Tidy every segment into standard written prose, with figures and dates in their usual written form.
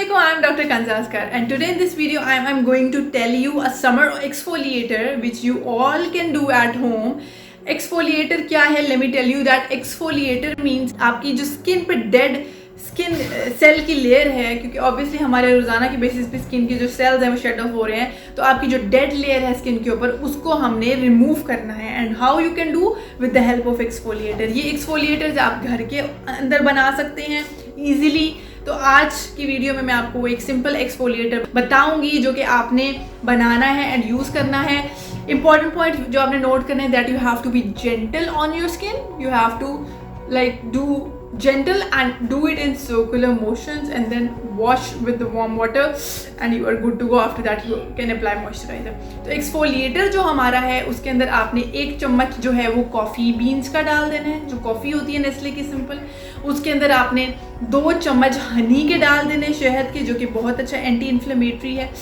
Assalamualaikum, I am Dr. Kanza Asghar, and today in this video I am going to tell you a summer exfoliator which you all can do at home. Exfoliator क्या है? Let me tell you that exfoliator means आपकी जो skin पे dead skin cell की layer है, क्योंकि obviously हमारे रोजाना की बेसिस पे स्किन के जो सेल्स हैं वो शेड ऑफ हो रहे हैं, तो आपकी जो डेड लेयर है स्किन के ऊपर उसको हमने रिमूव करना है. And how you can do with the help of exfoliator. ये एक्सफोलिएटर्स आप घर के अंदर बना सकते हैं ईजिली. तो आज की वीडियो में मैं आपको एक सिंपल एक्सफोलिएटर बताऊंगी जो कि आपने बनाना है एंड यूज़ करना है. इंपॉर्टेंट पॉइंट जो आपने नोट करना है, that you have to be gentle on your skin. You have to like do gentle and do it in circular motions and then wash with the warm water and you are good to go. After that you can apply moisturizer. तो exfoliator जो हमारा है उसके अंदर आपने 1 चम्मच जो है वो कॉफ़ी बीन्स का डाल देना है, जो कॉफ़ी होती है नेस्ले की सिंपल. उसके अंदर आपने 2 चम्मच हनी के डाल देने, शहद के, जो कि बहुत अच्छा एंटी इन्फ्लेमेटरी है.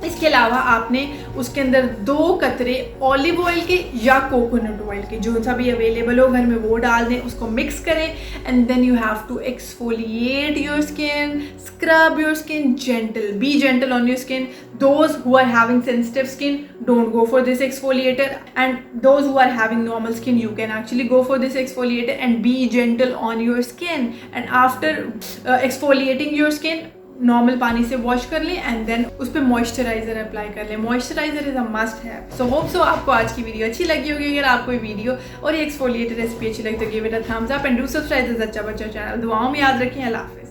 इसके अलावा आपने उसके अंदर 2 कतरे ऑलिव ऑयल के या कोकोनट ऑयल के, जो सा भी अवेलेबल हो घर में वो डाल दें. उसको मिक्स करें and then you have to exfoliate your skin, scrub your skin gentle. Be gentle on your skin. Those who are having sensitive skin, don't go for this exfoliator, and those who are having normal skin, you can actually go for this exfoliator and be gentle on your skin. And after exfoliating your skin, normal पानी से wash कर लें and then उस पर moisturiser apply कर लें. Moisturiser is a must है. So hope so आपको आज की वीडियो अच्छी लगी होगी. अगर आपको ये वीडियो और ये एक्सफोलिएटर रेसिपी अच्छी लगी तो give it a thumbs up and do subscribe the ZachaBacha channel. दुआओं में याद रखें. अल्लाह हाफ़िज़.